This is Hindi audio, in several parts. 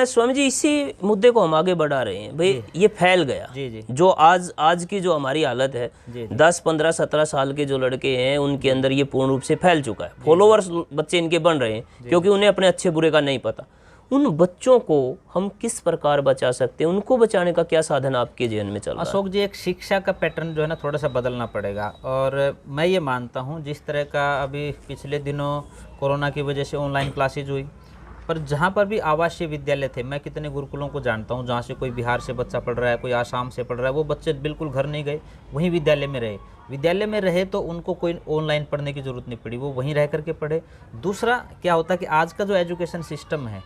स्वामी जी इसी मुद्दे को हम आगे बढ़ा रहे हैं भाई, ये फैल गया। जी। जो आज की जो हमारी हालत है, 10, 15, 17 साल के जो लड़के हैं उनके अंदर ये पूर्ण रूप से फैल चुका है। फॉलोवर्स बच्चे इनके बन रहे हैं क्योंकि उन्हें अपने अच्छे बुरे का नहीं पता। उन बच्चों को हम किस प्रकार बचा सकते हैं? उनको बचाने का क्या साधन आपके जीवन में चल रहा है? अशोक जी, एक शिक्षा का पैटर्न जो है ना थोड़ा सा बदलना पड़ेगा। और मैं ये मानता हूँ जिस तरह का अभी पिछले दिनों कोरोना की वजह से ऑनलाइन क्लासेज हुई, पर जहाँ पर भी आवासीय विद्यालय थे, मैं कितने गुरुकुलों को जानता हूँ जहाँ से कोई बिहार से बच्चा पढ़ रहा है, कोई आसाम से पढ़ रहा है, वो बच्चे बिल्कुल घर नहीं गए, वहीं विद्यालय में रहे। विद्यालय में रहे तो उनको कोई ऑनलाइन पढ़ने की ज़रूरत नहीं पड़ी, वो वहीं रह करके पढ़े। दूसरा क्या होता है कि आज का जो एजुकेशन सिस्टम है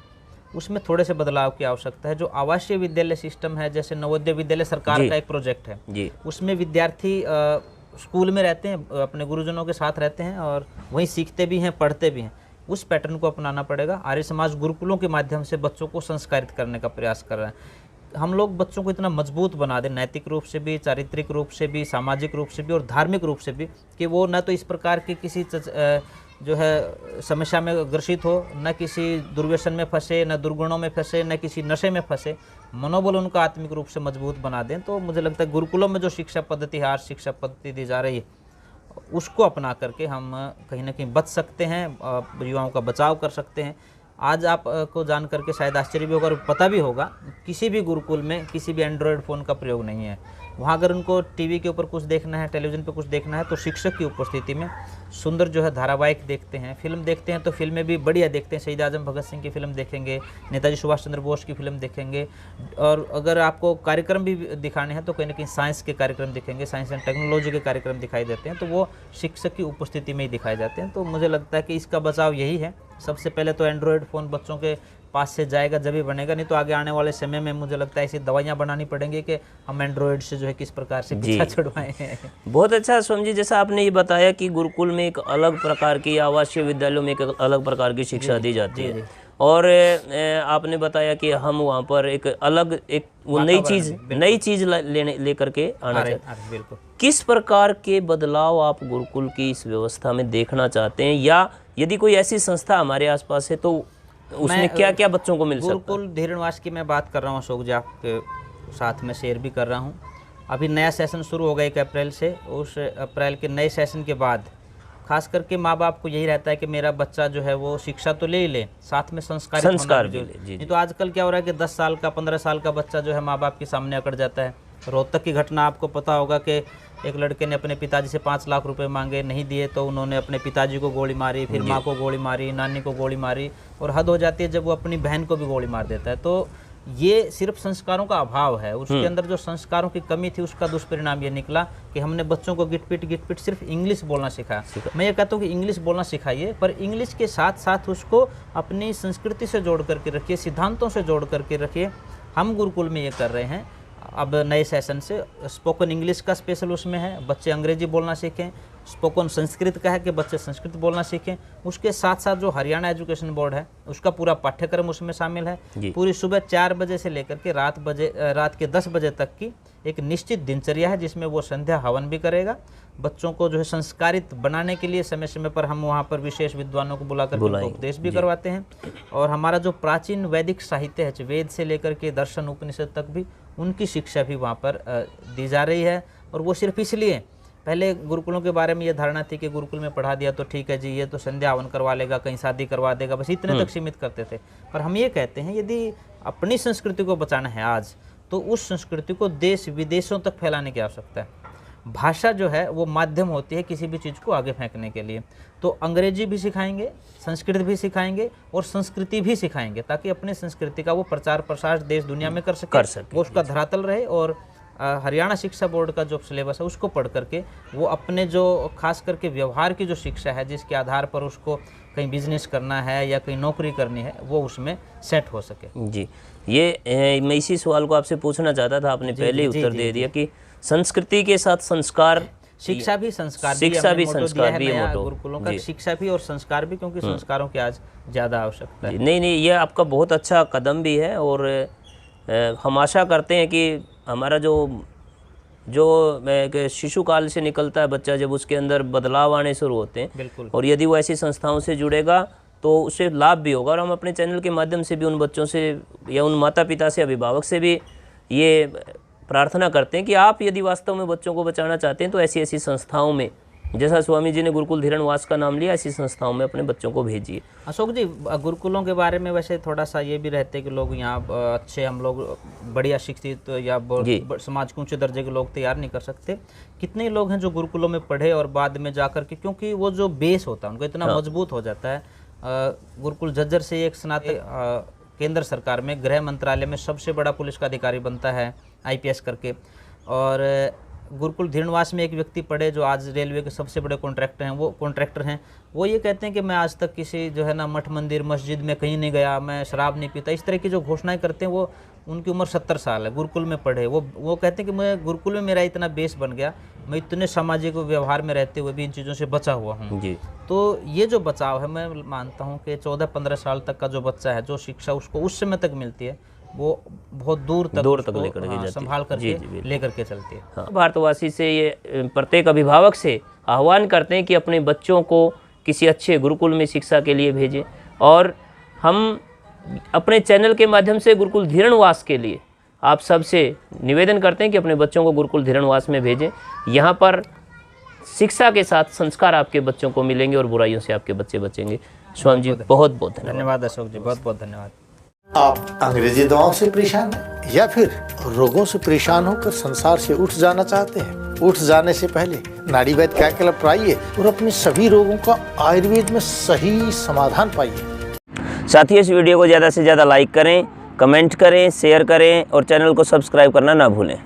उसमें थोड़े से बदलाव की आवश्यकता है। जो आवासीय विद्यालय सिस्टम है, जैसे नवोदय विद्यालय सरकार का एक प्रोजेक्ट है, उसमें विद्यार्थी स्कूल में रहते हैं, अपने गुरुजनों के साथ रहते हैं और वहीं सीखते भी हैं, पढ़ते भी हैं। उस पैटर्न को अपनाना पड़ेगा। आर्य समाज गुरुकुलों के माध्यम से बच्चों को संस्कारित करने का प्रयास कर रहा है। हम लोग बच्चों को इतना मजबूत बना दें, नैतिक रूप से भी, चारित्रिक रूप से भी, सामाजिक रूप से भी और धार्मिक रूप से भी, कि वो न तो इस प्रकार की किसी जो है समस्या में ग्रसित हो, न किसी दुर्व्यसन में फंसे, न दुर्गुणों में फंसे, न किसी नशे में फंसे। मनोबल उनका आत्मिक रूप से मजबूत बना दें। तो मुझे लगता है गुरुकुलों में जो शिक्षा पद्धति है, आज शिक्षा पद्धति दी जा रही है, उसको अपना करके हम कहीं ना कहीं बच सकते हैं, युवाओं का बचाव कर सकते हैं। आज आपको जान करके शायद आश्चर्य भी होगा और पता भी होगा, किसी भी गुरुकुल में किसी भी एंड्रॉयड फ़ोन का प्रयोग नहीं है। वहाँ अगर उनको टीवी के ऊपर कुछ देखना है, टेलीविज़न पे कुछ देखना है, तो शिक्षक की उपस्थिति में सुंदर जो है धारावाहिक देखते हैं, फिल्म देखते हैं, तो फिल्में भी बढ़िया देखते हैं। शहीद आजम भगत सिंह की फिल्म देखेंगे, नेताजी सुभाष चंद्र बोस की फिल्म देखेंगे। और अगर आपको कार्यक्रम भी दिखाने हैं तो कहीं ना कहीं साइंस के कार्यक्रम दिखेंगे, साइंस एंड टेक्नोलॉजी के कार्यक्रम दिखाई देते हैं, तो वो शिक्षक की उपस्थिति में ही दिखाए जाते हैं। तो मुझे लगता है कि इसका बचाव यही है। सबसे पहले तो एंड्रॉयड फ़ोन बच्चों के पास से जाएगा जब ही बनेगा, नहीं तो आगे आने वाले समय में मुझे लगता है ऐसी दवाइयाँ बनानी पड़ेंगी कि हम एंड्रॉयड से जो है किस प्रकार से पीछा छुड़वाएं हैं। बहुत अच्छा स्वामी जी, जैसा आपने ये बताया कि गुरुकुल में एक अलग प्रकार की, आवासीय विद्यालयों में एक अलग प्रकार की शिक्षा दी जाती है, और आपने बताया कि हम वहाँ पर एक अलग एक वो नई चीज़ ले करके आना चाहते हैं। बिल्कुल। किस प्रकार के बदलाव आप गुरुकुल की इस व्यवस्था में देखना चाहते हैं, या यदि कोई ऐसी संस्था हमारे आसपास है तो उसमें क्या क्या बच्चों को मिल सकता है? गुरुकुल धीरनवास की मैं बात कर रहा हूँ अशोक जी, आपके साथ में शेयर भी कर रहा हूँ। अभी नया सेशन शुरू होगा 1 अप्रैल से। उस अप्रैल के नए सेशन के बाद खास करके माँ बाप को यही रहता है कि मेरा बच्चा जो है वो शिक्षा तो ले ही ले, साथ में संस्कार भी ले। नहीं तो आजकल क्या हो रहा है कि 10 साल का, 15 साल का बच्चा जो है माँ बाप के सामने अकड़ जाता है। रोहतक की घटना आपको पता होगा कि एक लड़के ने अपने पिताजी से 5 लाख रुपए मांगे, नहीं दिए तो उन्होंने अपने पिताजी को गोली मारी, फिर माँ को गोली मारी, नानी को गोली मारी, और हद हो जाती है जब वो अपनी बहन को भी गोली मार देता है। तो ये सिर्फ संस्कारों का अभाव है, उसके अंदर जो संस्कारों की कमी थी उसका दुष्परिणाम ये निकला कि हमने बच्चों को गिट-पिट सिर्फ इंग्लिश बोलना सिखाया। मैं ये कहता हूँ कि इंग्लिश बोलना सिखाइए, पर इंग्लिश के साथ साथ उसको अपनी संस्कृति से जोड़ करके रखिए, सिद्धांतों से जोड़ करके रखिए। हम गुरुकुल में ये कर रहे हैं। अब नए सेशन से स्पोकन इंग्लिश का स्पेशल उसमें है, बच्चे अंग्रेजी बोलना सीखें। स्पोकन संस्कृत का है कि बच्चे संस्कृत बोलना सीखें। उसके साथ साथ जो हरियाणा एजुकेशन बोर्ड है उसका पूरा पाठ्यक्रम उसमें शामिल है। पूरी सुबह 4 बजे से लेकर के रात के 10 बजे तक की एक निश्चित दिनचर्या है, जिसमें वो संध्या हवन भी करेगा। बच्चों को जो है संस्कारित बनाने के लिए समय समय पर हम वहाँ पर विशेष विद्वानों को बुलाकर उपदेश भी करवाते हैं। और हमारा जो प्राचीन वैदिक साहित्य है, वेद से लेकर के दर्शन उपनिषद तक भी, उनकी शिक्षा भी वहाँ पर दी जा रही है। और वो सिर्फ इसलिए, पहले गुरुकुलों के बारे में ये धारणा थी कि गुरुकुल में पढ़ा दिया तो ठीक है जी, ये तो संध्या हवन करवा लेगा, कहीं शादी करवा देगा, बस इतने तक सीमित करते थे। पर हम ये कहते हैं यदि अपनी संस्कृति को बचाना है आज, तो उस संस्कृति को देश विदेशों तक फैलाने की आवश्यकता है। भाषा जो है वो माध्यम होती है किसी भी चीज़ को आगे फेंकने के लिए। तो अंग्रेजी भी सिखाएंगे, संस्कृत भी सिखाएंगे और संस्कृति भी सिखाएंगे, ताकि अपनी संस्कृति का वो प्रचार प्रसार देश दुनिया में कर सके, वो उसका धरातल रहे। और हरियाणा शिक्षा बोर्ड का जो सिलेबस है उसको पढ़ करके वो अपने जो खास करके व्यवहार की जो शिक्षा है, जिसके आधार पर उसको कहीं बिजनेस करना है या कहीं नौकरी करनी है, वो उसमें सेट हो सके। जी, ये मैं इसी सवाल को आपसे पूछना चाहता था, आपने पहले ही उत्तर दे दिया कि संस्कृति के साथ संस्कार, शिक्षा भी संस्कार भी है गुरुकुलों का, शिक्षा भी और संस्कार भी, क्योंकि संस्कारों की आज ज़्यादा आवश्यकता है। नहीं, ये आपका बहुत अच्छा कदम भी है। और हम आशा करते हैं कि हमारा जो शिशु काल से निकलता है बच्चा, जब उसके अंदर बदलाव आने शुरू होते हैं, बिल्कुल, और यदि वो ऐसी संस्थाओं से जुड़ेगा तो उससे लाभ भी होगा। और हम अपने चैनल के माध्यम से भी उन बच्चों से या उन माता पिता से, अभिभावक से भी ये प्रार्थना करते हैं कि आप यदि वास्तव में बच्चों को बचाना चाहते हैं तो ऐसी ऐसी संस्थाओं में, जैसा स्वामी जी ने गुरुकुल धीरणवास का नाम लिया, ऐसी संस्थाओं में अपने बच्चों को भेजिए। अशोक जी, गुरुकुलों के बारे में वैसे थोड़ा सा ये भी रहते हैं कि लोग यहाँ अच्छे, हम लोग बढ़िया शिक्षित या समाज के ऊंचे दर्जे के लोग तैयार नहीं कर सकते। कितने लोग हैं जो गुरुकुलों में पढ़े और बाद में जाकर के, क्योंकि वो जो बेस होता है उनको इतना मजबूत हो जाता है। गुरुकुल झज्जर से एक स्नातक केंद्र सरकार में गृह मंत्रालय में सबसे बड़ा पुलिस का अधिकारी बनता है IPS करके। और गुरुकुल धीरणवास में एक व्यक्ति पढ़े जो आज रेलवे के सबसे बड़े कॉन्ट्रैक्टर हैं। वो ये कहते हैं कि मैं आज तक किसी जो है ना मठ मंदिर मस्जिद में कहीं नहीं गया, मैं शराब नहीं पीता, इस तरह की जो घोषणाएं करते हैं। वो उनकी उम्र 70 साल है, गुरुकुल में पढ़े। वो कहते हैं कि मैं गुरुकुल में मेरा इतना बेस बन गया, मैं इतने सामाजिक व्यवहार में रहते हुए भी इन चीज़ों से बचा हुआ हूँ जी। तो ये जो बचाव है, मैं मानता हूँ कि 14-15 साल तक का जो बच्चा है, जो शिक्षा उसको उस समय तक मिलती है, वो बहुत दूर तक लेकर के जाती संभाल करके लेकर के चलती है। हाँ, भारतवासी से ये प्रत्येक अभिभावक से आह्वान करते हैं कि अपने बच्चों को किसी अच्छे गुरुकुल में शिक्षा के लिए भेजें। और हम अपने चैनल के माध्यम से गुरुकुल धीरणवास के लिए आप सबसे निवेदन करते हैं कि अपने बच्चों को गुरुकुल धीरणवास में भेजें। यहाँ पर शिक्षा के साथ संस्कार आपके बच्चों को मिलेंगे और बुराइयों से आपके बच्चे बचेंगे। स्वामी जी बहुत बहुत धन्यवाद। अशोक जी बहुत बहुत धन्यवाद। आप अंग्रेजी दवाओं से परेशान हैं या फिर रोगों से परेशान होकर संसार से उठ जाना चाहते हैं? उठ जाने से पहले नाड़ी वैद्य क्या क्लब आइए और अपने सभी रोगों का आयुर्वेद में सही समाधान पाइए। साथियों, इस वीडियो को ज़्यादा से ज़्यादा लाइक करें, कमेंट करें, शेयर करें और चैनल को सब्सक्राइब करना ना भूलें।